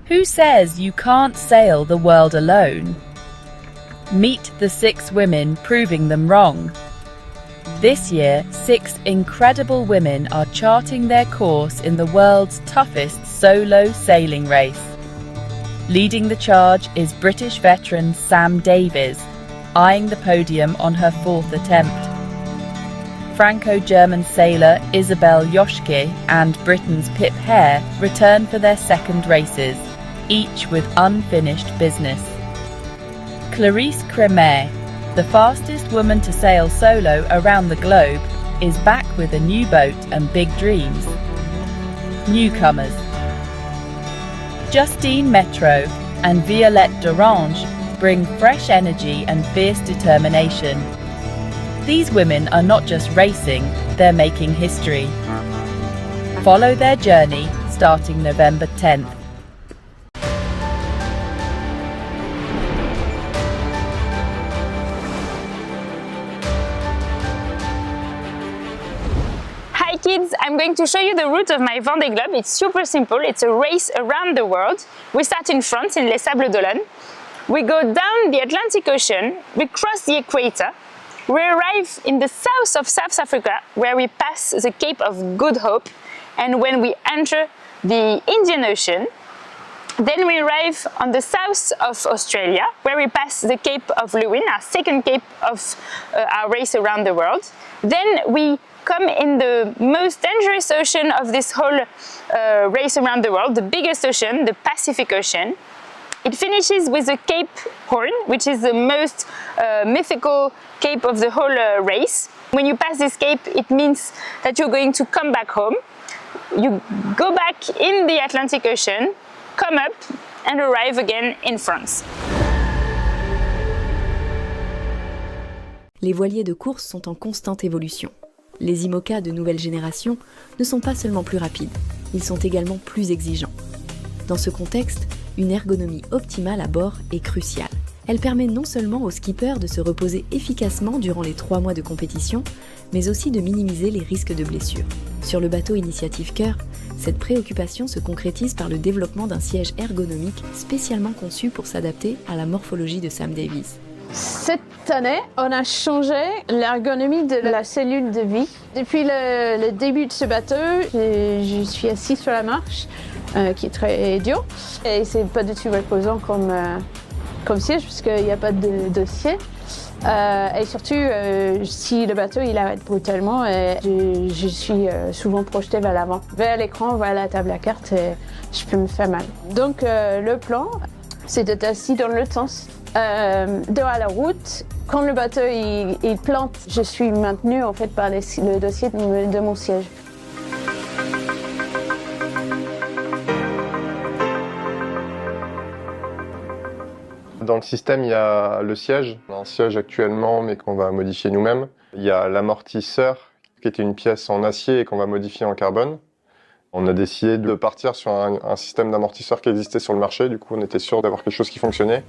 Who says you can't sail the world alone? Meet the 6 women proving them wrong. This year, 6 incredible women are charting their course in the world's toughest solo sailing race. Leading the charge is British veteran Sam Davies, eyeing the podium on her 4th attempt. Franco-German sailor Isabelle Joschke and Britain's Pip Hare return for their second races, each with unfinished business. Clarisse Cremer, the fastest woman to sail solo around the globe, is back with a new boat and big dreams. Newcomers: Justine Metro and Violette d'Orange bring fresh energy and fierce determination. These women are not just racing, they're making history. Follow their journey starting November 10th. Hi kids, I'm going to show you the route of my Vendée Globe. It's super simple, it's a race around the world. We start in France, in Les Sables d'Olonne. We go down the Atlantic Ocean, we cross the equator, we arrive in the south of South Africa, where we pass the Cape of Good Hope, and when we enter the Indian Ocean, then we arrive on the south of Australia, where we pass the Cape of Lewin, our second cape of our race around the world. Then we come in the most dangerous ocean of this whole race around the world, the biggest ocean, the Pacific Ocean. It finishes with the Cape Horn, which is the most mythical cape of the whole race. When you pass this cape, it means that you're going to come back home. You go back in the Atlantic Ocean, come up and arrive again in France. Les voiliers de course sont en constante évolution. Les IMOCA de nouvelle génération ne sont pas seulement plus rapides, ils sont également plus exigeants. Dans ce contexte, une ergonomie optimale à bord est cruciale. Elle permet non seulement aux skippers de se reposer efficacement durant les 3 mois de compétition, mais aussi de minimiser les risques de blessures. Sur le bateau Initiative Cœur, cette préoccupation se concrétise par le développement d'un siège ergonomique spécialement conçu pour s'adapter à la morphologie de Sam Davies. Cette année, on a changé l'ergonomie de la cellule de vie. Depuis le début de ce bateau, je suis assise sur la marche, qui est très dur, et c'est pas du tout reposant comme siège, puisqu'il n'y a pas de dossier. Et surtout, si le bateau il arrête brutalement, je suis souvent projetée vers l'avant, vers l'écran, vers la table à cartes, et je peux me faire mal. Donc le plan, c'est d'être assis dans l'autre sens, dehors la route. Quand le bateau il plante, je suis maintenue en fait par le dossier de mon siège. Dans le système, il y a le siège. On a un siège actuellement, mais qu'on va modifier nous-mêmes. Il y a l'amortisseur, qui était une pièce en acier et qu'on va modifier en carbone. On a décidé de partir sur un système d'amortisseur qui existait sur le marché. Du coup, on était sûr d'avoir quelque chose qui fonctionnait.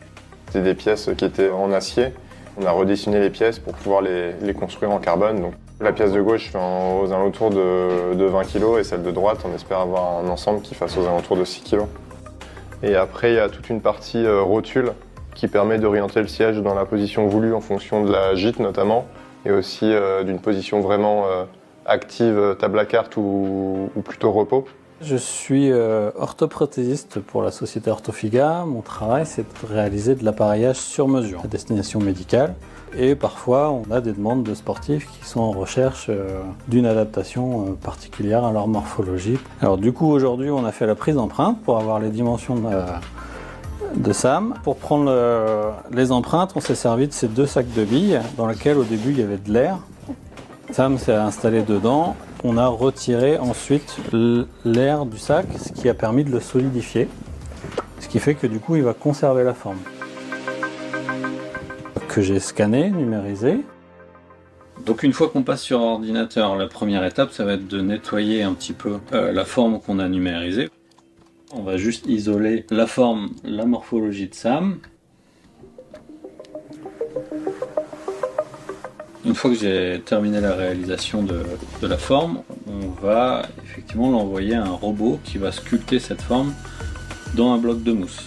C'était des pièces qui étaient en acier. On a redessiné les pièces pour pouvoir les construire en carbone. Donc, la pièce de gauche fait aux alentours de 20 kg et celle de droite, on espère avoir un ensemble qui fasse aux alentours de 6 kg. Et après, il y a toute une partie rotule qui permet d'orienter le siège dans la position voulue en fonction de la gîte notamment, et aussi d'une position vraiment active, table à cartes ou plutôt repos. Je suis orthoprothésiste pour la société Orthofiga. Mon travail, c'est de réaliser de l'appareillage sur mesure à destination médicale. Et parfois, on a des demandes de sportifs qui sont en recherche d'une adaptation particulière à leur morphologie. Alors du coup, aujourd'hui, on a fait la prise d'empreinte pour avoir les dimensions de Sam. Pour prendre les empreintes, on s'est servi de ces 2 sacs de billes dans lesquels au début il y avait de l'air. Sam s'est installé dedans. On a retiré ensuite l'air du sac, ce qui a permis de le solidifier. Ce qui fait que du coup il va conserver la forme. Que j'ai scanné, numérisé. Donc une fois qu'on passe sur ordinateur, la première étape ça va être de nettoyer un petit peu la forme qu'on a numérisée. On va juste isoler la forme, la morphologie de Sam. Une fois que j'ai terminé la réalisation de la forme, on va effectivement l'envoyer à un robot qui va sculpter cette forme dans un bloc de mousse.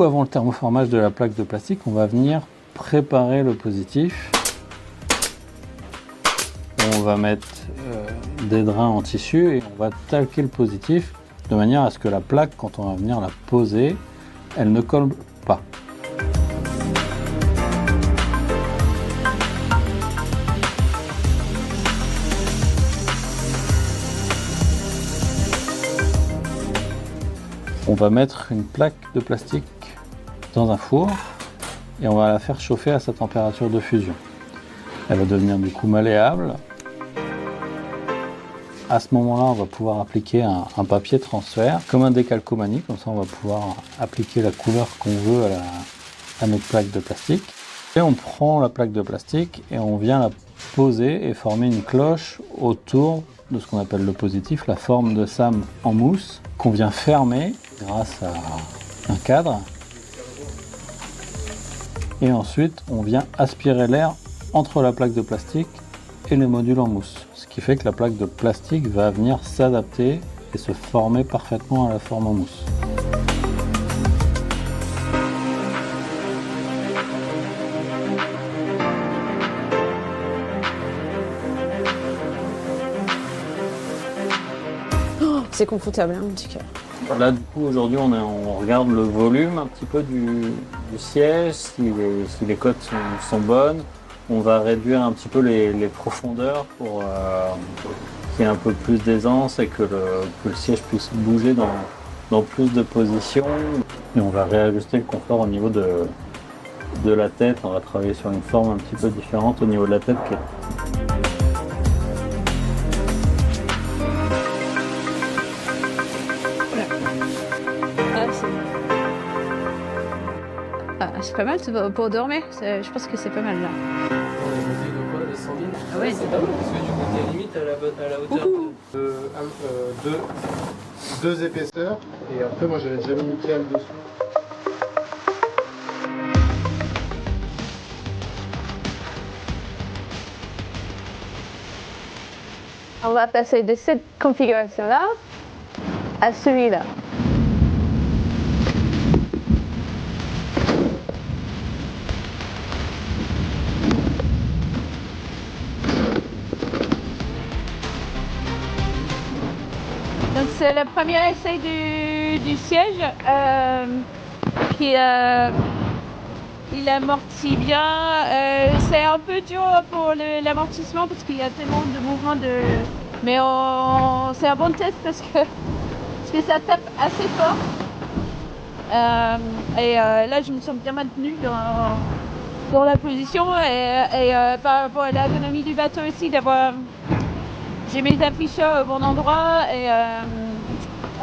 Avant le thermoformage de la plaque de plastique, on va venir préparer le positif. On va mettre des drains en tissu et on va talquer le positif de manière à ce que la plaque, quand on va venir la poser, elle ne colle pas. On va mettre une plaque de plastique dans un four et on va la faire chauffer à sa température de fusion. Elle va devenir du coup malléable. À ce moment-là, on va pouvoir appliquer un papier transfert comme un décalcomanie, comme ça on va pouvoir appliquer la couleur qu'on veut à notre plaque de plastique. Et on prend la plaque de plastique et on vient la poser et former une cloche autour de ce qu'on appelle le positif, la forme de SAM en mousse qu'on vient fermer grâce à un cadre. Et ensuite, on vient aspirer l'air entre la plaque de plastique et les modules en mousse. Ce qui fait que la plaque de plastique va venir s'adapter et se former parfaitement à la forme en mousse. C'est confortable, hein, en tout cas. Là, du coup, aujourd'hui, on regarde le volume un petit peu du siège, si les côtes sont bonnes. On va réduire un petit peu les profondeurs pour qu'il y ait un peu plus d'aisance et que le siège puisse bouger dans plus de positions. Et on va réajuster le confort au niveau de la tête. On va travailler sur une forme un petit peu différente au niveau de la tête. C'est pas mal pour dormir, je pense que c'est pas mal là. Ah ouais, c'est pas bon parce que du coup t'es limite à la hauteur de Deux épaisseurs et après moi j'avais déjà mis une clé dessous. On va passer de cette configuration-là à celui-là. Donc c'est le premier essai du siège qui il amortit bien. C'est un peu dur pour l'amortissement parce qu'il y a tellement de mouvements mais c'est un bon test parce que ça tape assez fort. Là je me sens bien maintenue dans la position et par rapport à l'ergonomie du bateau aussi d'avoir. J'ai mes afficheurs au bon endroit et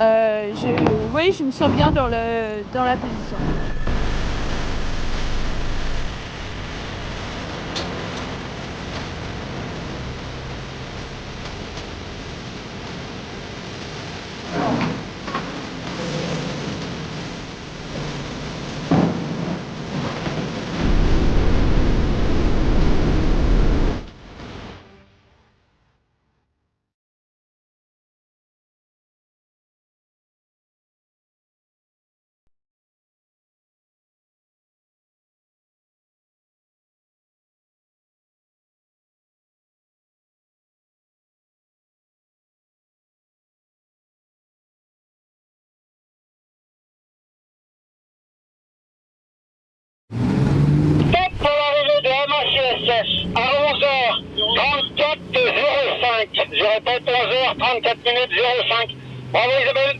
je me sens bien dans la position. Pour l'arrivée de MHUSS à 11h34:05. Je répète 11h34:05. Bravo Isabelle.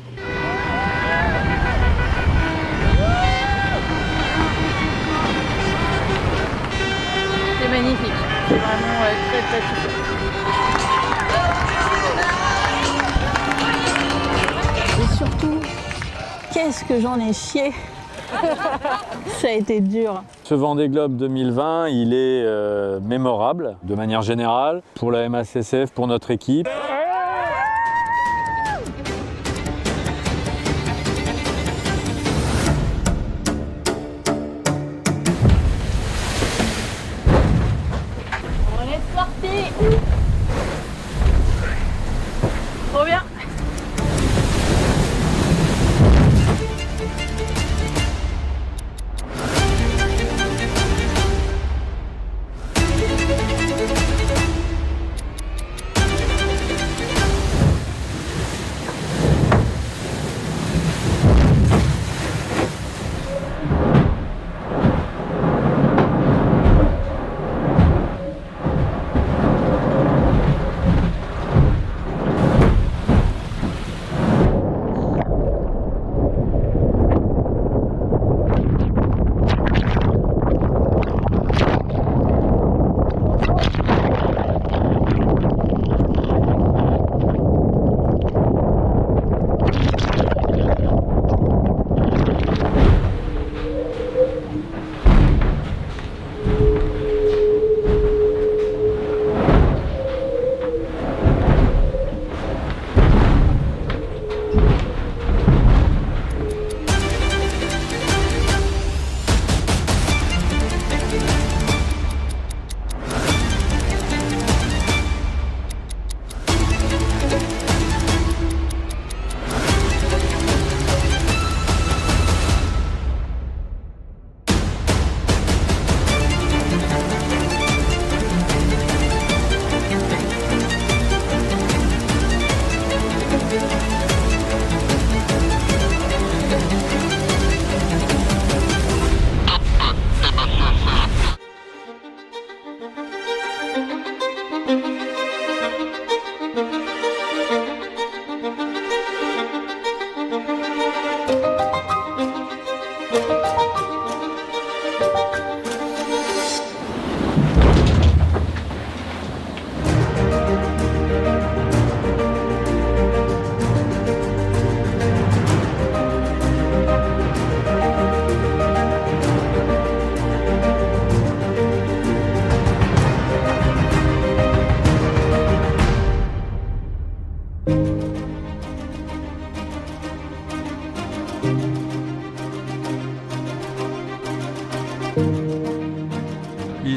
C'est magnifique. C'est vraiment très très touchant. Et surtout, qu'est-ce que j'en ai chié. Ça a été dur. Ce Vendée Globe 2020, il est mémorable de manière générale pour la MACSF, pour notre équipe.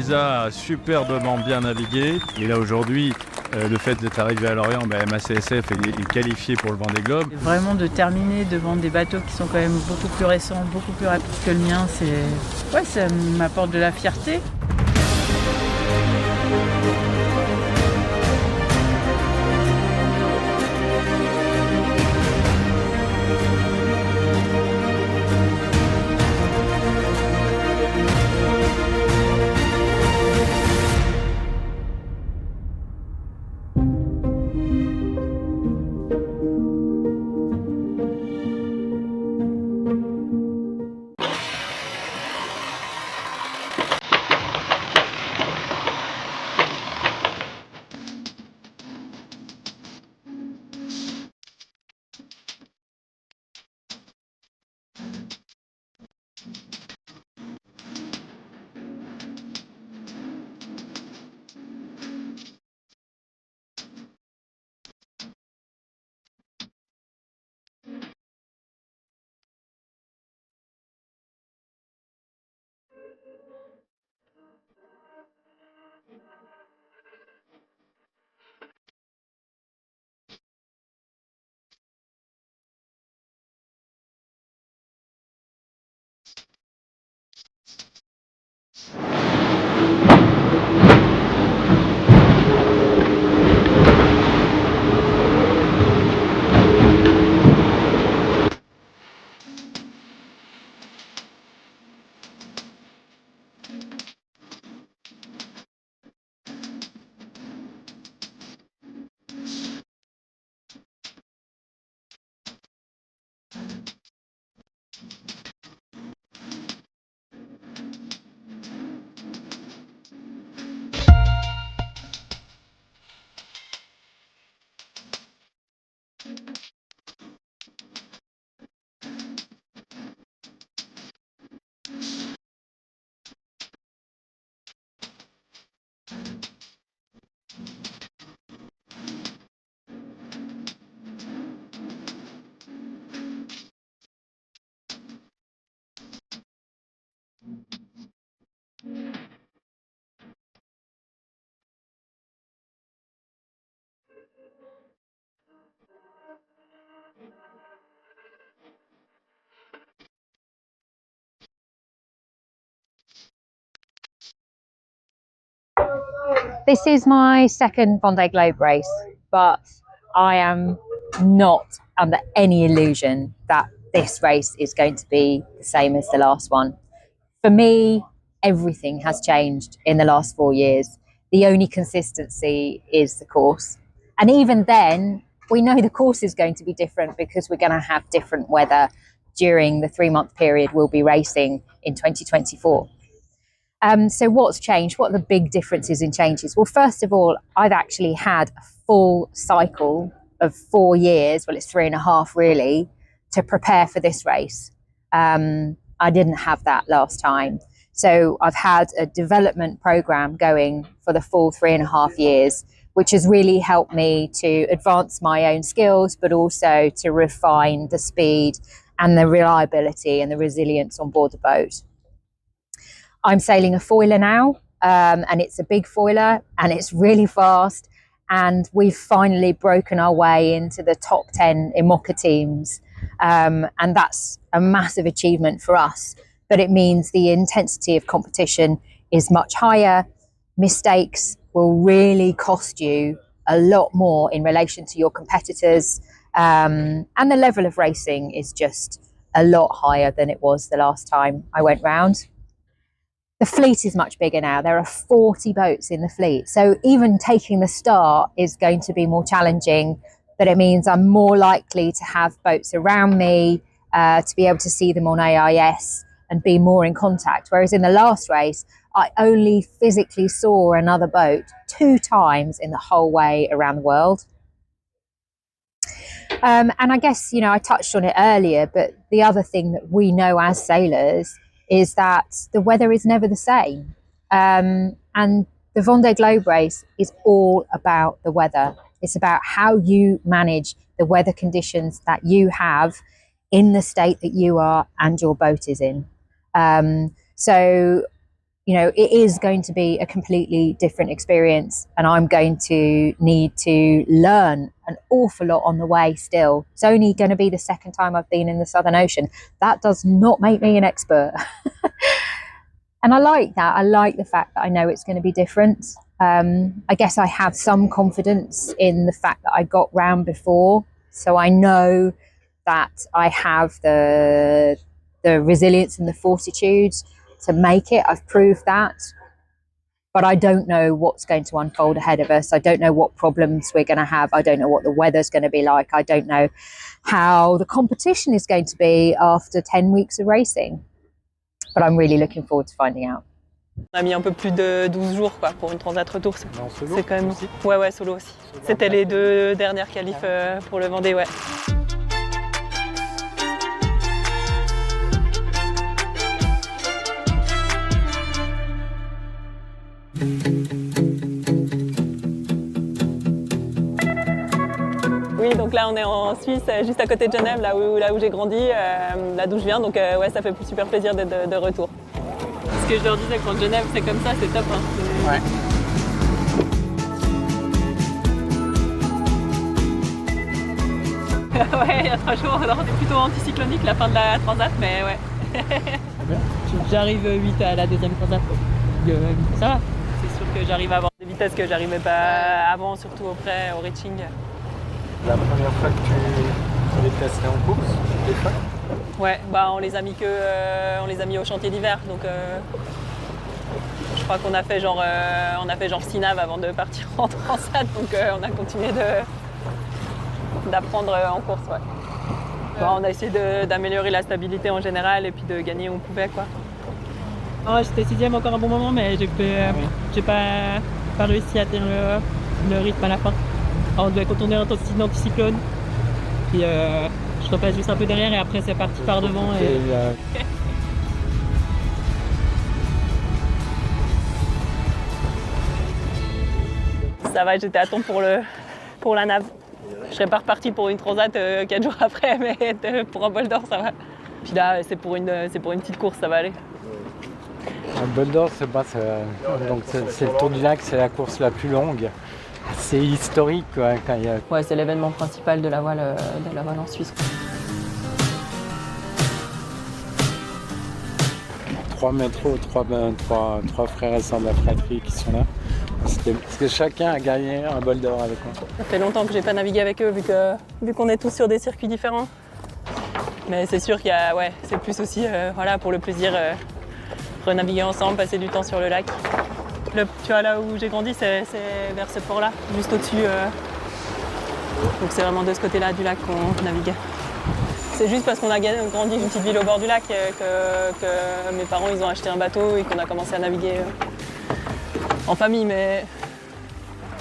Elisa a superbement bien navigué. Et là aujourd'hui, le fait d'être arrivé à Lorient, MACSF est qualifié pour le Vendée Globe. Vraiment de terminer devant des bateaux qui sont quand même beaucoup plus récents, beaucoup plus rapides que le mien, ça m'apporte de la fierté. This is my second Vendée Globe race, but I am not under any illusion that this race is going to be the same as the last one. For me, everything has changed in the last 4 years. The only consistency is the course. And even then, we know the course is going to be different because we're going to have different weather during the 3-month period we'll be racing in 2024. So what's changed? What are the big differences in changes? Well, first of all, I've actually had a full cycle of 4 years, well, it's 3.5 really, to prepare for this race. I didn't have that last time. So I've had a development program going for the full 3.5 years, which has really helped me to advance my own skills, but also to refine the speed and the reliability and the resilience on board the boat. I'm sailing a foiler now, and it's a big foiler and it's really fast. And we've finally broken our way into the top 10 IMOCA teams. And that's a massive achievement for us. But it means the intensity of competition is much higher. Mistakes will really cost you a lot more in relation to your competitors. And the level of racing is just a lot higher than it was the last time I went round. The fleet is much bigger now. There are 40 boats in the fleet. So even taking the start is going to be more challenging, but it means I'm more likely to have boats around me, to be able to see them on AIS and be more in contact. Whereas in the last race, I only physically saw another boat 2 times in the whole way around the world. And I guess, I touched on it earlier, but the other thing that we know as sailors is that the weather is never the same. And the Vendée Globe race is all about the weather. It's about how you manage the weather conditions that you have in the state that you are and your boat is in. So, you know, it is going to be a completely different experience, and I'm going to need to learn an awful lot on the way still. It's only going to be the second time I've been in the Southern Ocean. That does not make me an expert. And I like that. I like the fact that I know it's going to be different. I guess I have some confidence in the fact that I got round before. So I know that I have the resilience and the fortitude to make it. I've proved that. But I don't know what's going to unfold ahead of us. I don't know what problems we're going to have. I don't know what the weather's going to be like. I don't know how the competition is going to be after 10 weeks of racing. But I'm really looking forward to finding out. On a mis un peu plus de 12 jours quoi, pour une transat retour. C'est quand même... Ouais, solo aussi. C'était les 2 dernières qualifs pour le Vendée, ouais. Oui, donc là on est en Suisse, juste à côté de Genève, là où j'ai grandi, là d'où je viens, donc ouais, ça fait super plaisir d'être de retour. Ce que je leur disais, quand Genève c'est comme ça, c'est top. Hein. Ouais. Ouais, il y a 3 jours, c'est plutôt anticyclonique la fin de la transat, mais ouais. J'arrive 8 à la deuxième transat, ça va. C'est sûr que j'arrive à avoir des vitesses que j'arrivais pas avant, surtout au reaching. La première fois que tu les testais en course, des fois? Ouais, bah on les a mis au chantier d'hiver, donc je crois qu'on a fait genre 6 naves avant de partir en transat, donc on a continué d'apprendre en course, ouais. Bah, on a essayé d'améliorer la stabilité en général et puis de gagner où on pouvait, quoi. Oh, j'étais 6e encore un bon moment, mais j'ai pas réussi à tenir le rythme à la fin. Alors, on devait contourner un anticyclone, puis je repasse juste un peu derrière et après c'est parti par devant. Ça va, j'étais à temps pour la nave. Je serais pas reparti pour une transat 4 jours après, mais pour un bol d'or ça va. Puis là c'est pour une petite course, ça va aller. Un bol d'or, c'est le Tour du Lac, c'est la course la plus longue. C'est historique quoi, quand il y a... Ouais, c'est l'événement principal de la voile en Suisse. 3 métros, 3 frères et sœurs de la fratrie qui sont là. Parce que chacun a gagné un bol d'or avec moi. Ça fait longtemps que j'ai pas navigué avec eux vu qu'on est tous sur des circuits différents. Mais c'est sûr qu'il y a, ouais, c'est plus aussi voilà, pour le plaisir, renaviguer ensemble, passer du temps sur le lac. Tu vois là où j'ai grandi, c'est vers ce port-là, juste au-dessus. Donc c'est vraiment de ce côté-là du lac qu'on naviguait. C'est juste parce qu'on a grandi une petite ville au bord du lac que mes parents ils ont acheté un bateau et qu'on a commencé à naviguer en famille. Mais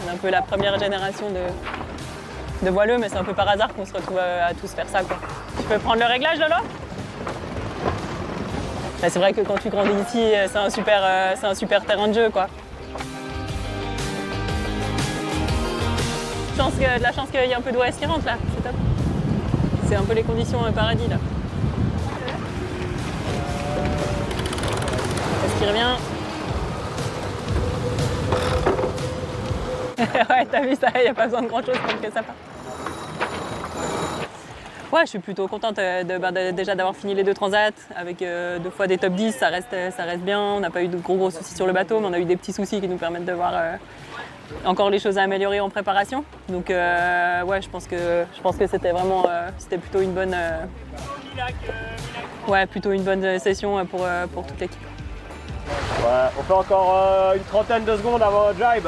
on est un peu la première génération de voileux, mais c'est un peu par hasard qu'on se retrouve à tous faire ça, quoi. Tu peux prendre le réglage, Lolo ? C'est vrai que quand tu grandis ici, c'est un super terrain de jeu, quoi. De la chance qu'il y ait un peu d'ouest qui rentre là, c'est top. C'est un peu les conditions paradis là. Est-ce qu'il revient? Ouais, t'as vu ça, il n'y a pas besoin de grand chose pour que ça parte. Ouais, je suis plutôt contente déjà d'avoir fini les 2 transats avec 2 fois des top 10, ça reste bien. On n'a pas eu de gros soucis sur le bateau, mais on a eu des petits soucis qui nous permettent de voir encore les choses à améliorer en préparation. Donc ouais, je pense que c'était vraiment plutôt une bonne session pour toute l'équipe. Ouais, on fait encore une trentaine de secondes avant le jibe.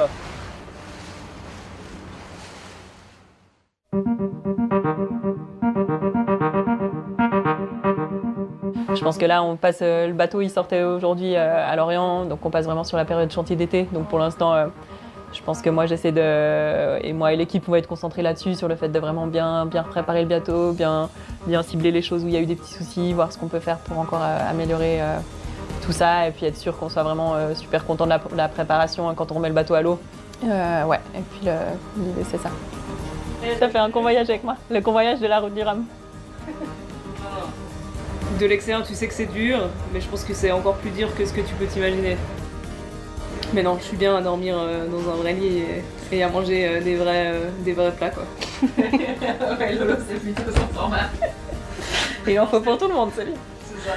Je pense que là, on passe le bateau, il sortait aujourd'hui à Lorient, donc on passe vraiment sur la période chantier d'été. Donc pour l'instant, je pense que moi moi et l'équipe, on va être concentrés là-dessus, sur le fait de vraiment bien préparer le bateau, bien cibler les choses où il y a eu des petits soucis, voir ce qu'on peut faire pour encore améliorer tout ça, et puis être sûr qu'on soit vraiment super content de la préparation hein, quand on remet le bateau à l'eau. Ouais, et puis l'idée c'est ça. Ça fait un convoyage avec moi, le convoyage de la route du Rhum. De l'extérieur, tu sais que c'est dur, mais je pense que c'est encore plus dur que ce que tu peux t'imaginer. Mais non, je suis bien à dormir dans un vrai lit et à manger des vrais plats, quoi. Ouais, Lolo, c'est plutôt son format. Et il en faut pour tout le monde, c'est bien. C'est ça.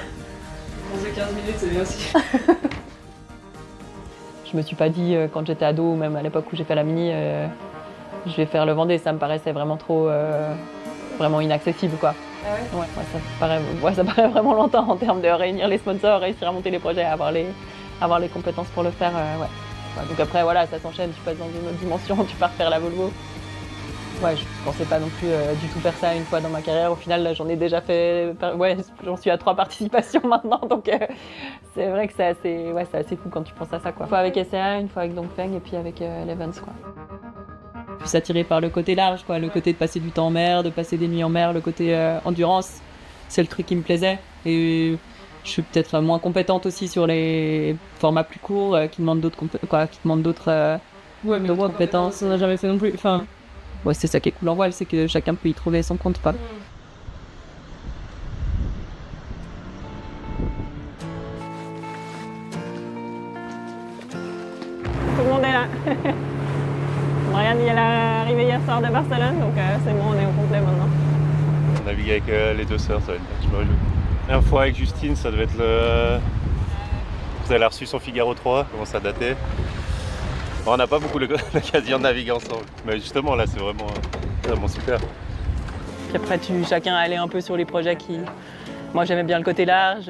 11-15 minutes, c'est bien aussi. Je me suis pas dit, quand j'étais ado, ou même à l'époque où j'ai fait la mini, je vais faire le Vendée. Ça me paraissait vraiment trop... vraiment inaccessible, quoi. Ah ouais? Ouais, ça paraît vraiment longtemps en termes de réunir les sponsors, réussir à monter les projets, avoir les compétences pour le faire, ouais. Donc après, voilà, ça s'enchaîne, tu passes dans une autre dimension, tu pars faire la Volvo. Ouais, je pensais pas non plus du tout faire ça une fois dans ma carrière. Au final, là, j'en ai déjà fait, ouais, j'en suis à 3 participations maintenant, donc c'est vrai que c'est assez cool quand tu penses à ça, quoi. Une fois avec SCA, une fois avec Dongfeng et puis avec Levens, quoi. Je suis attirée par le côté large, quoi, le côté de passer du temps en mer, de passer des nuits en mer, le côté endurance, c'est le truc qui me plaisait. Et je suis peut-être moins compétente aussi sur les formats plus courts qui demandent d'autres compétences. On n'a jamais fait non plus. Enfin, ouais, c'est ça qui est cool en voile, c'est que chacun peut y trouver son compte, quoi. Tout le monde est là. Marianne est arrivée hier soir de Barcelone, donc c'est bon, on est au complet maintenant. On navigue avec les deux sœurs, ça va être bien, je me réjouis. La dernière fois avec Justine, ça devait être elle a reçu son Figaro 3, commence à dater. Bon, on n'a pas beaucoup l'occasion de naviguer ensemble, mais justement là c'est vraiment super. Puis après, chacun allait un peu sur les projets qui... Moi j'aimais bien le côté large.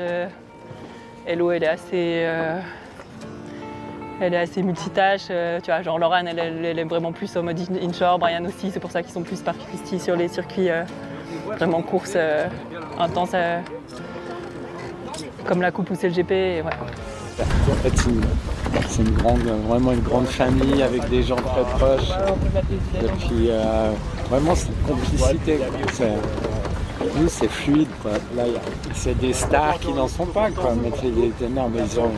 Hello, elle est assez multitâche, tu vois, genre Laurane, elle est vraiment plus au mode inshore, Brian aussi, c'est pour ça qu'ils sont plus par Christie sur les circuits vraiment courses intenses, comme la Coupe ou CLGP, et ouais. En fait, c'est vraiment une grande famille avec des gens très proches. Et puis, vraiment, c'est une complicité. Nous, c'est fluide, quoi. Là, c'est des stars qui n'en sont pas, quoi. Mais ils ont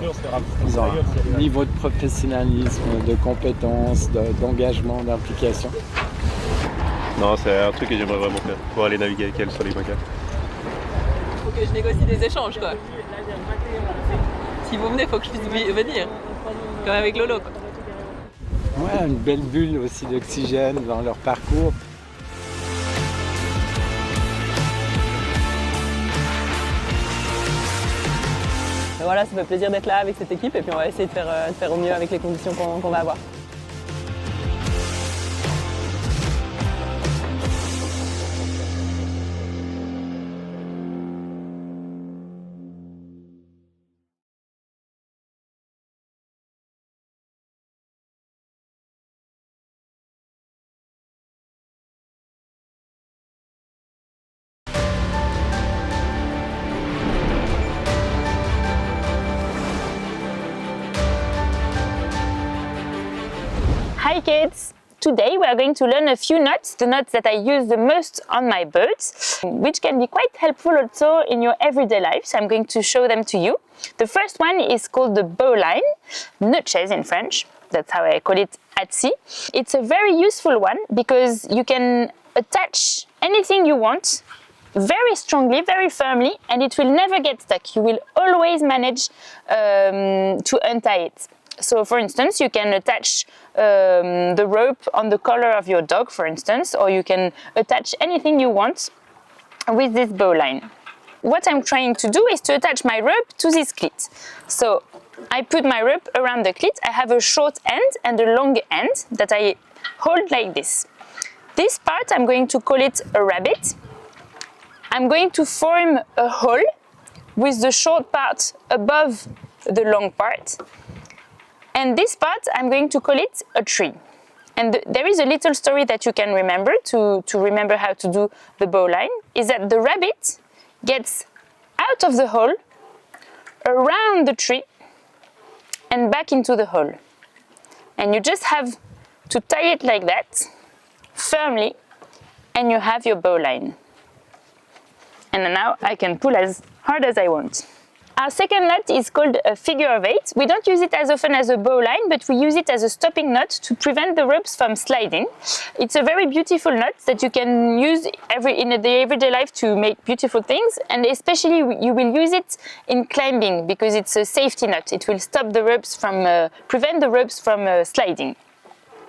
un niveau de professionnalisme, de compétences, d'engagement, d'implication. Non, c'est un truc que j'aimerais vraiment faire, pour aller naviguer avec elle sur les Macas. Faut que je négocie des échanges, quoi. Si vous venez, faut que je puisse venir, comme avec Lolo, quoi. Ouais, une belle bulle aussi d'oxygène dans leur parcours. Voilà, ça fait plaisir d'être là avec cette équipe et puis on va essayer de faire au mieux avec les conditions qu'on va avoir. Hi kids! Today we are going to learn a few knots, the knots that I use the most on my boat, which can be quite helpful also in your everyday life, so I'm going to show them to you. The first one is called the bowline, noches in French, that's how I call it at sea. It's a very useful one because you can attach anything you want very strongly, very firmly, and it will never get stuck. You will always manage to untie it. So for instance, you can attach the rope on the collar of your dog, for instance, or you can attach anything you want with this bowline. What I'm trying to do is to attach my rope to this cleat. So I put my rope around the cleat. I have a short end and a long end that I hold like this. This part, I'm going to call it a rabbit. I'm going to form a hole with the short part above the long part. And this part, I'm going to call it a tree. And there is a little story that you can remember to remember how to do the bowline, is that the rabbit gets out of the hole, around the tree, and back into the hole. And you just have to tie it like that, firmly, and you have your bowline. And now I can pull as hard as I want. Our second knot is called a figure of 8. We don't use it as often as a bowline, but we use it as a stopping knot to prevent the ropes from sliding. It's a very beautiful knot that you can use in the everyday life to make beautiful things, and especially you will use it in climbing because it's a safety knot. It will stop the ropes from, prevent the ropes from sliding.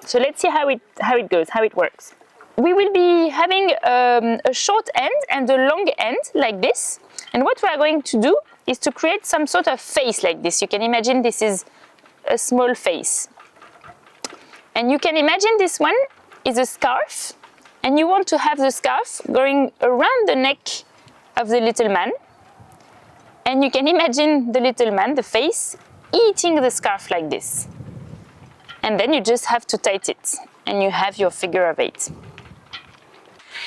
So let's see how it goes, how it works. We will be having a short end and a long end like this, and what we are going to do is to create some sort of face like this. You can imagine this is a small face. And you can imagine this one is a scarf, and you want to have the scarf going around the neck of the little man. And you can imagine the little man, the face, eating the scarf like this. And then you just have to tighten it, and you have your figure of 8.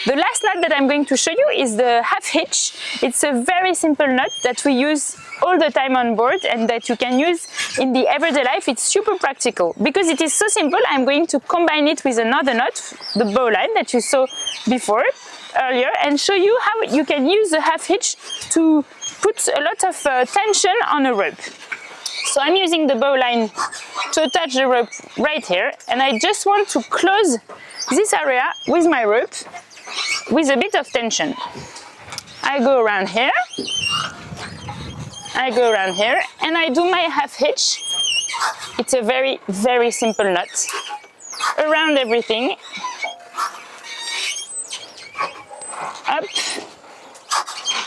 The last knot that I'm going to show you is the half hitch. It's a very simple knot that we use all the time on board and that you can use in the everyday life. It's super practical. Because it is so simple, I'm going to combine it with another knot, the bowline that you saw earlier, and show you how you can use the half hitch to put a lot of tension on a rope. So I'm using the bowline to attach the rope right here, and I just want to close this area with my rope with a bit of tension. I go around here, and I do my half hitch. It's a very, very simple knot around everything. Up,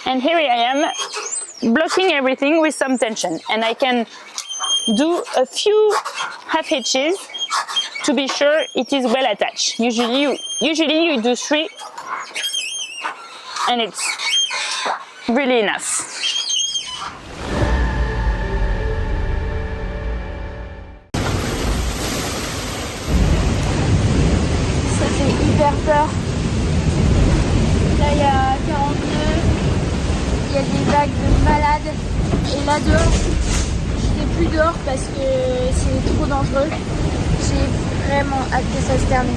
and here I am blocking everything with some tension, and I can do a few half hitches to be sure it is well attached. Usually you do 3, and it's really enough. Ça fait hyper peur. Là il y a 40 nœuds, il y a des vagues de malades, et là dehors, je n'ai plus dehors parce que c'est trop dangereux. J'ai vraiment hâte que ça se termine.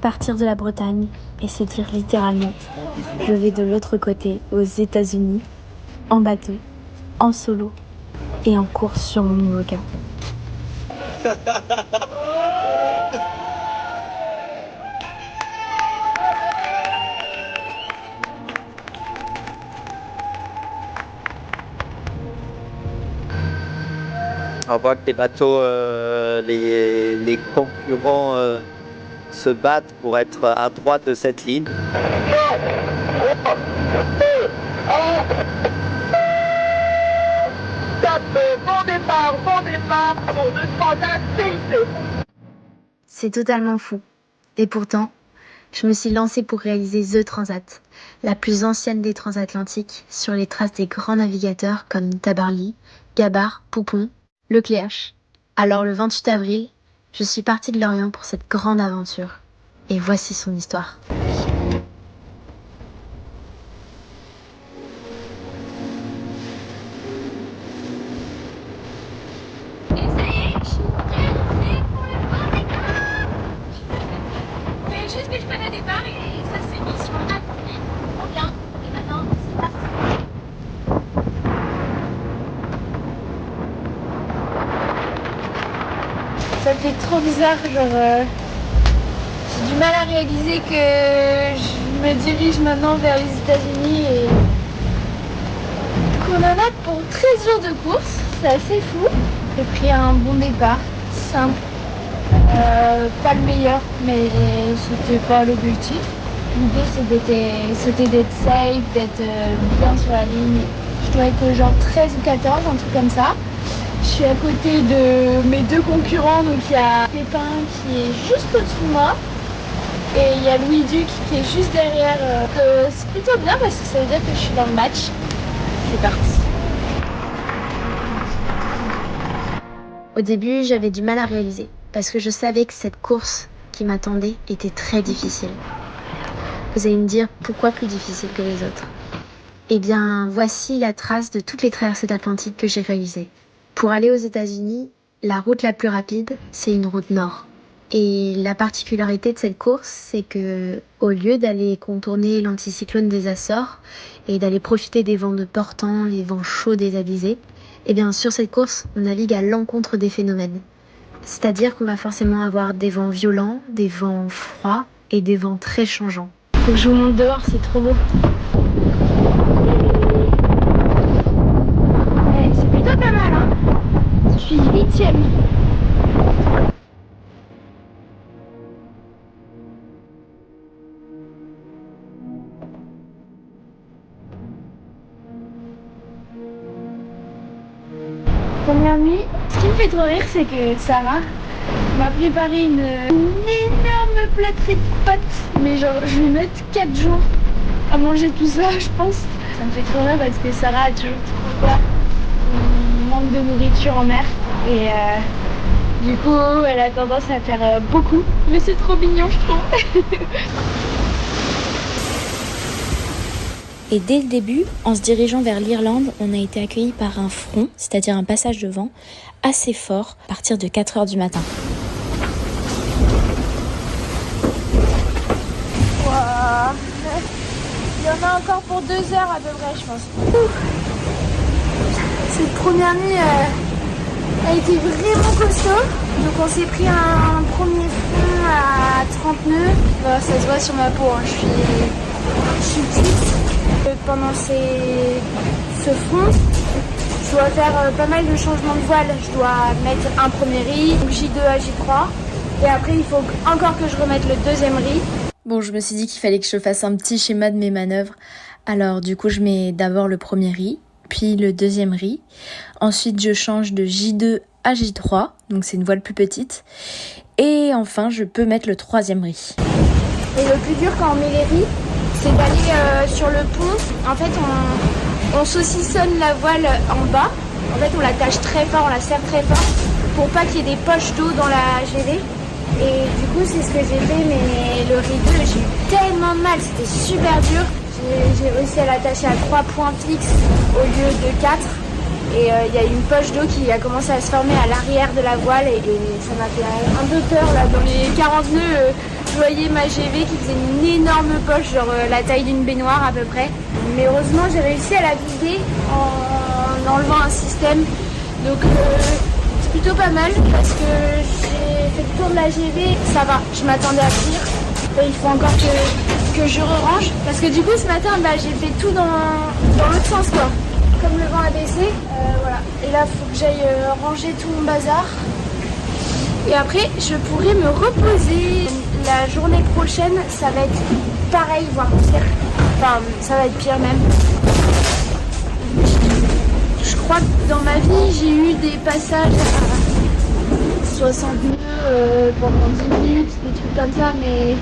Partir de la Bretagne et se dire littéralement, je vais de l'autre côté, aux États-Unis, en bateau, en solo et en course sur mon IMOCA. On voit que les bateaux, les concurrents se battent pour être à droite de cette ligne. C'est totalement fou. Et pourtant, je me suis lancée pour réaliser The Transat, la plus ancienne des transatlantiques, sur les traces des grands navigateurs comme Tabarly, Gabard, Poupon, Lecléache. Alors le 28 avril, je suis partie de Lorient pour cette grande aventure. Et voici son histoire. Ça fait trop bizarre, genre j'ai du mal à réaliser que je me dirige maintenant vers les États-Unis et qu'on en a pour 13 jours de course, c'est assez fou. J'ai pris un bon départ, simple, pas le meilleur, mais c'était pas l'objectif. L'idée c'était d'être safe, d'être bien sur la ligne. Je dois être genre 13 ou 14, un truc comme ça. Je suis à côté de mes 2 concurrents, donc il y a Pépin qui est juste au-dessus de moi et il y a Louis Duc qui est juste derrière. C'est plutôt bien parce que ça veut dire que je suis dans le match. C'est parti. Au début, j'avais du mal à réaliser parce que je savais que cette course qui m'attendait était très difficile. Vous allez me dire pourquoi plus difficile que les autres? Eh bien, voici la trace de toutes les traversées d'Atlantique que j'ai réalisées. Pour aller aux États-Unis, la route la plus rapide, c'est une route nord. Et la particularité de cette course, c'est que au lieu d'aller contourner l'anticyclone des Açores et d'aller profiter des vents de portant, les vents chauds des Alizés, eh bien sur cette course, on navigue à l'encontre des phénomènes. C'est-à-dire qu'on va forcément avoir des vents violents, des vents froids et des vents très changeants. Faut que je vous montre dehors, c'est trop beau. Ouais, c'est plutôt pas mal, hein. Je suis 8e. Première nuit, ce qui me fait trop rire, c'est que Sarah m'a préparé une énorme plâtrée de pâtes. Mais genre, je vais mettre 4 jours à manger tout ça, je pense. Ça me fait trop rire parce que Sarah a toujours trop peur. Manque de nourriture en mer. Et du coup, elle a tendance à faire beaucoup. Mais c'est trop mignon, je trouve. Et dès le début, en se dirigeant vers l'Irlande, on a été accueillis par un front, c'est-à-dire un passage de vent, assez fort à partir de 4 h du matin. Wow. Il y en a encore pour 2 heures à peu près, je pense. Cette première nuit a été vraiment costaud. Donc on s'est pris un premier front à 30 nœuds. Bon, ça se voit sur ma peau, hein. Je suis cuite. Pendant ce front, je dois faire pas mal de changements de voile. Je dois mettre un premier riz, J2 à J3. Et après, il faut encore que je remette le deuxième riz. Bon, je me suis dit qu'il fallait que je fasse un petit schéma de mes manœuvres. Alors du coup, je mets d'abord le premier riz, puis le deuxième riz. Ensuite, je change de J2 à J3, donc c'est une voile plus petite. Et enfin, je peux mettre le troisième riz. Et le plus dur quand on met les riz, c'est d'aller sur le pont. En fait, on saucissonne la voile en bas. En fait, on l'attache très fort, on la serre très fort pour pas qu'il y ait des poches d'eau dans la GV. Et du coup, c'est ce que j'ai fait, mais le riz 2, j'ai eu tellement de mal, c'était super dur. J'ai réussi à l'attacher à 3 points fixes au lieu de 4. Et il y a une poche d'eau qui a commencé à se former à l'arrière de la voile et ça m'a fait un peu peur là. Dans les 40 nœuds, je voyais ma GV qui faisait une énorme poche, genre la taille d'une baignoire à peu près. Mais heureusement, j'ai réussi à la vider en enlevant un système. Donc c'est plutôt pas mal parce que j'ai fait le tour de la GV, ça va, je m'attendais à pire. Et il faut encore que je re-range parce que du coup ce matin j'ai fait tout dans l'autre sens quoi. Comme le vent a baissé, voilà. Et là, il faut que j'aille ranger tout mon bazar. Et après, je pourrai me reposer. La journée prochaine, ça va être pareil, voire pire. Enfin, ça va être pire même. Je crois que dans ma vie, j'ai eu des passages à 60 nœuds pendant 10 minutes, des trucs comme ça, mais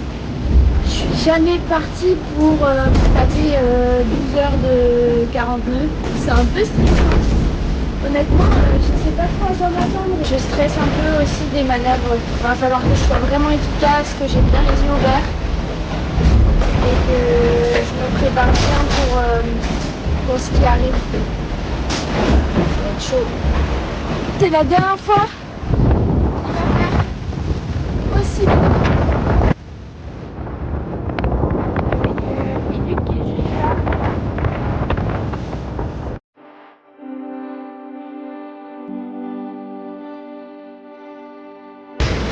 je suis jamais partie pour taper 12 heures de 40 nœuds. C'est un peu stressant. Honnêtement, je ne sais pas trop à quoi m'attendre. Je stresse un peu aussi des manœuvres. Il va falloir que je sois vraiment efficace, que j'ai bien les yeux ouverts et que je me prépare bien pour ce qui arrive. Ça va être chaud. C'est la dernière fois qu'on va faire aussi bien.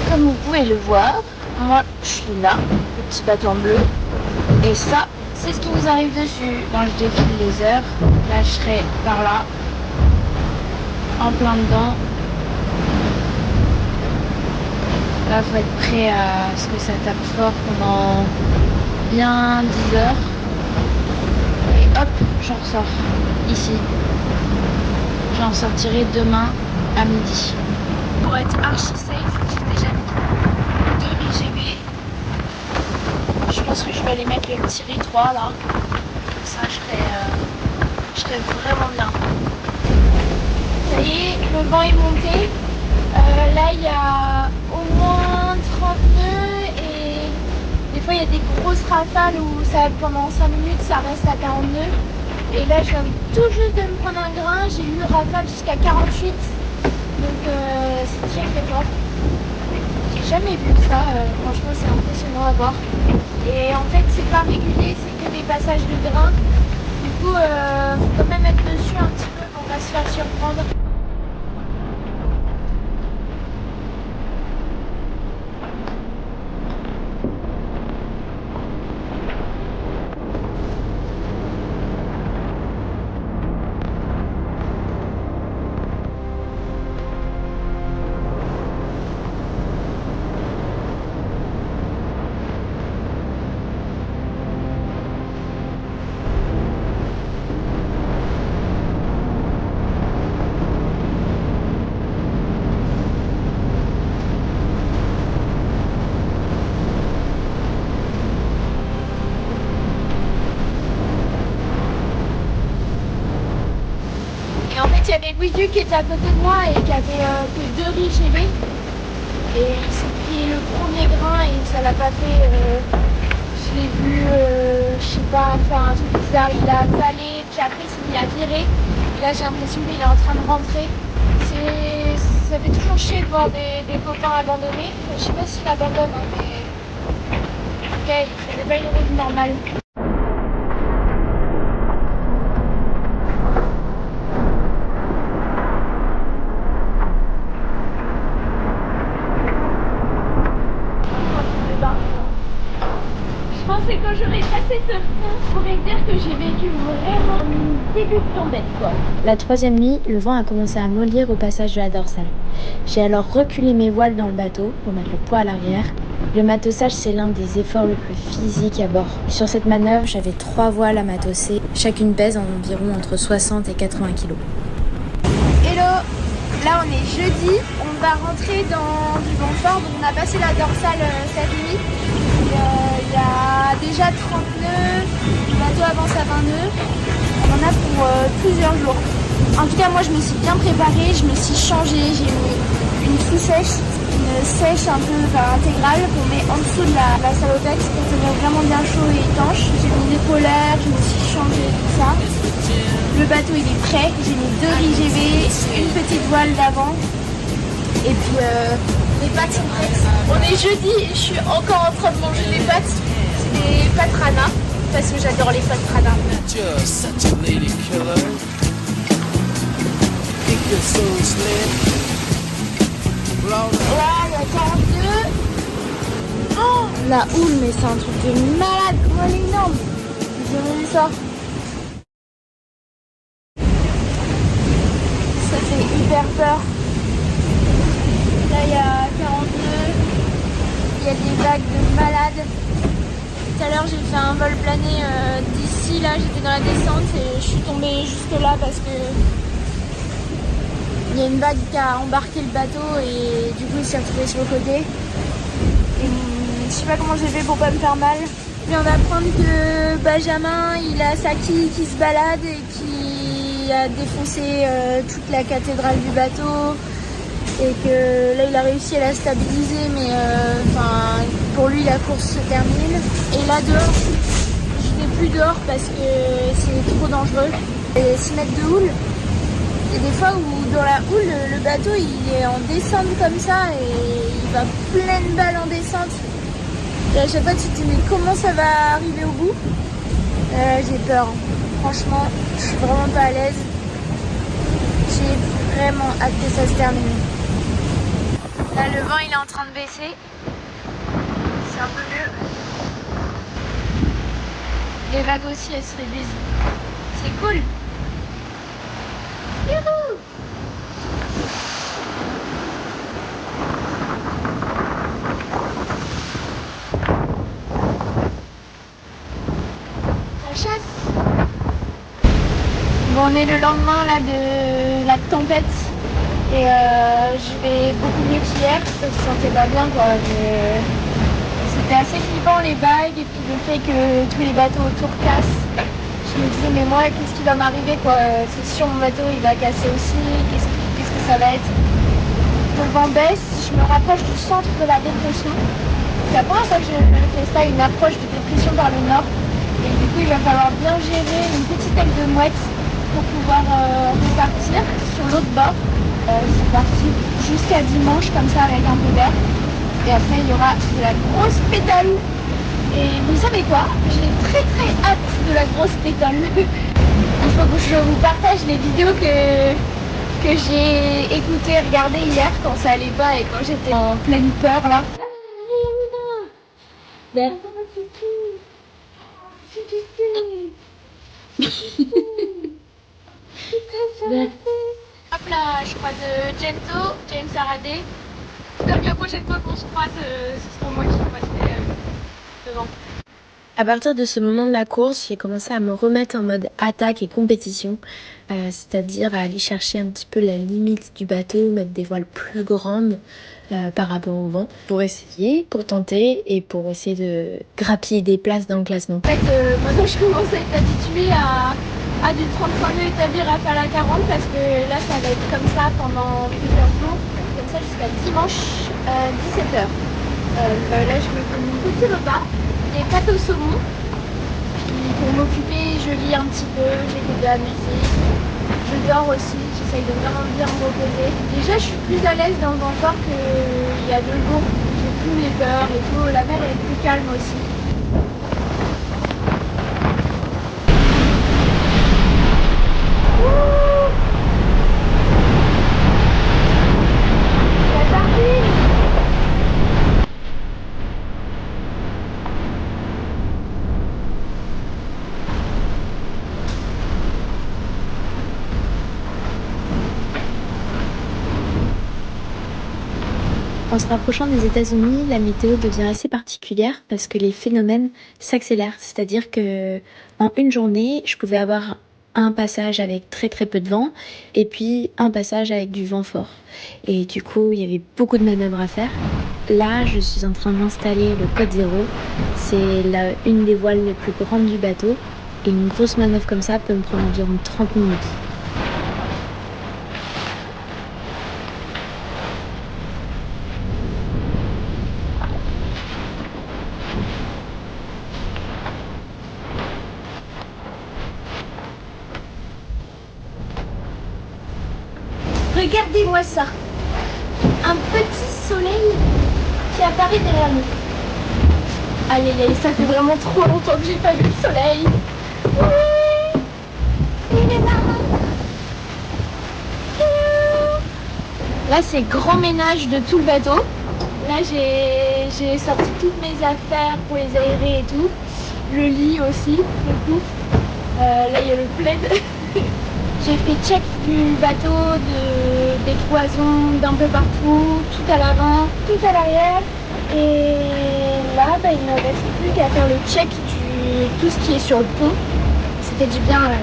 Comme vous pouvez le voir, moi je suis là, le petit bateau en bleu, et ça, c'est ce qui nous arrive dessus. Quand je défile les heures, là je serai par là, en plein dedans. Là, faut être prêt à ce que ça tape fort pendant bien 10 heures. Et hop, j'en ressors, ici. J'en sortirai demain à midi. Pour être archi safe, j'ai déjà mis 2 IGB. Je pense que je vais aller mettre le petit riz 3 là. Comme ça, je serai vraiment bien. Ça y est, le vent est monté. Là, il y a au moins 30 nœuds et des fois, il y a des grosses rafales où ça, pendant 5 minutes, ça reste à 40 nœuds. Et là, je viens tout juste de me prendre un grain. J'ai eu une rafale jusqu'à 48. Donc c'est très fort. J'ai jamais vu ça, franchement c'est impressionnant à voir. Et en fait c'est pas régulier, c'est que des passages de grains. Du coup, faut quand même être dessus un petit peu pour pas se faire surprendre. Il y avait Louis-Duc qui était à côté de moi et qui avait que 2 RIGV. Et il s'est pris le premier grain et ça l'a pas fait. Je l'ai vu, je sais pas, faire un truc bizarre. Il a avalé, puis après il s'est mis à virer. Et là j'ai l'impression qu'il est en train de rentrer. Ça fait toujours chier de voir des copains abandonnés. Je sais pas s'il abandonne, hein, mais en tout cas il faisait pas une route normale. Je pensais quand j'aurais passé ce fond, je pourrais dire que j'ai vécu vraiment un début de tempête, quoi. La 3e nuit, le vent a commencé à mollir au passage de la dorsale. J'ai alors reculé mes voiles dans le bateau pour mettre le poids à l'arrière. Le matossage, c'est l'un des efforts le plus physiques à bord. Sur cette manœuvre, j'avais 3 voiles à matosser. Chacune pèse environ entre 60 et 80 kg. Hello! Là, on est jeudi. On va rentrer dans du Bonfort. Donc, on a passé la dorsale cette nuit. Il y a déjà 30 nœuds, le bateau avance à 20 nœuds, on en a pour plusieurs jours. En tout cas moi je me suis bien préparée, je me suis changée, j'ai mis une sous-sèche, une sèche un peu intégrale qu'on met en dessous de la salopex pour tenir vraiment bien chaud et étanche. J'ai mis des polaires, je me suis changée, tout ça. Le bateau il est prêt, j'ai mis 2 RIGV, une petite voile d'avant et puis les pâtes sont prêtes. On est jeudi et je suis encore en train de manger des pâtes. C'est des pâtes Rana, parce que j'adore les pâtes Rana. Voilà, il y a 42. Oh, la houle, mais c'est un truc de malade. Comment elle est énorme. J'ai jamais vu ça. Ça fait hyper peur. Là, il y a 42, il y a des vagues de malades. Tout à l'heure, j'ai fait un vol plané d'ici, là, j'étais dans la descente et je suis tombée juste là parce que il y a une vague qui a embarqué le bateau et du coup, il s'est retrouvé sur le côté. Et je sais pas comment j'ai fait pour pas me faire mal. Je viens d'apprendre que Benjamin, il a sa quille qui se balade et qui a défoncé toute la cathédrale du bateau. Et que là il a réussi à la stabiliser mais pour lui la course se termine. Et là dehors, je vais plus dehors parce que c'est trop dangereux. Et 6 mètres de houle. Il y a des fois où dans la houle le bateau il est en descente comme ça et il va pleine balle en descente. Et à chaque fois tu te dis mais comment ça va arriver au bout. J'ai peur. Franchement je suis vraiment pas à l'aise. J'ai vraiment hâte que ça se termine. Là, le vent, il est en train de baisser. C'est un peu mieux. Les vagues aussi, elles se réduisent. C'est cool. Youhou! La chasse. Bon, on est le lendemain là, de la tempête. Et je vais beaucoup mieux qu'hier, je me sentais pas bien quoi. C'était assez flippant les vagues et puis le fait que tous les bateaux autour cassent. Je me disais mais moi qu'est-ce qui va m'arriver quoi. C'est sûr mon bateau il va casser aussi, qu'est-ce que ça va être. Le vent baisse, je me rapproche du centre de la dépression. C'est la première fois que je fais ça, une approche de dépression par le nord. Et du coup il va falloir bien gérer une petite aile de mouette pour pouvoir repartir sur l'autre bord. C'est parti jusqu'à dimanche comme ça avec un peu d'air. Et après, il y aura de la grosse pédale. Et vous savez quoi? J'ai très très hâte de la grosse pédale. Il faut que je vous partage les vidéos que j'ai écoutées et regardées hier quand ça allait pas et quand j'étais en pleine peur là. Hop là, je croise Gento, James Harade. Comme la prochaine fois qu'on se croise, ce sera moi qui passerai devant. À partir de ce moment de la course, j'ai commencé à me remettre en mode attaque et compétition, c'est-à-dire à aller chercher un petit peu la limite du bateau, mettre des voiles plus grandes par rapport au vent, pour essayer, pour tenter et pour essayer de grappiller des places dans le classement. En fait, maintenant je commence à être habituée à du 35 nœuds établi rafale à 40 parce que là ça va être comme ça pendant plusieurs jours, comme ça jusqu'à dimanche 17h. Là je me fais mon petit repas, des pâtes au saumon. Puis pour m'occuper, je lis un petit peu, j'écoute de la musique, je dors aussi, j'essaye de vraiment bien me reposer. Déjà je suis plus à l'aise dans le Ventoux qu'il y a 2 jours, j'ai plus les peurs et tout, la mer est plus calme aussi. En se rapprochant des États-Unis, la météo devient assez particulière parce que les phénomènes s'accélèrent. C'est-à-dire que en une journée, je pouvais avoir un passage avec très très peu de vent et puis un passage avec du vent fort. Et du coup, il y avait beaucoup de manœuvres à faire. Là, je suis en train d'installer le code 0. C'est une des voiles les plus grandes du bateau. Et une grosse manœuvre comme ça peut me prendre environ 30 minutes. Regardez-moi ça, un petit soleil qui apparaît derrière nous. Allez, ça fait vraiment trop longtemps que j'ai pas vu le soleil. Oui, il est là. Là, c'est grand ménage de tout le bateau. Là, j'ai sorti toutes mes affaires pour les aérer et tout. Le lit aussi, le coup. Là, il y a le plaid. J'ai fait check du bateau, des cloisons d'un peu partout, tout à l'avant, tout à l'arrière. Et là, il ne me reste plus qu'à faire le check du tout ce qui est sur le pont. C'était du bien, là.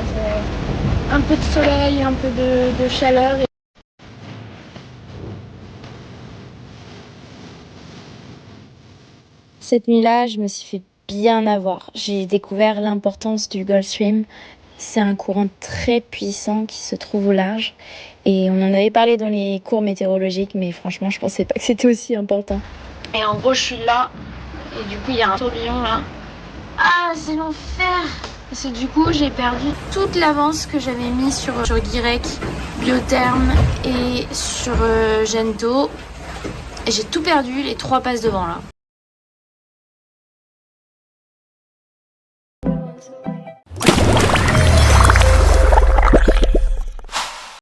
Un peu de soleil, un peu de chaleur. Cette nuit-là, je me suis fait bien avoir. J'ai découvert l'importance du Gulf Stream. C'est un courant très puissant qui se trouve au large. Et on en avait parlé dans les cours météorologiques, mais franchement, je pensais pas que c'était aussi important. Et en gros, je suis là. Et du coup, il y a un tourbillon là. Ah, c'est l'enfer! Parce que du coup, j'ai perdu toute l'avance que j'avais mis sur Guirec, Biotherme et sur Gento. Et j'ai tout perdu, les 3 passes devant là.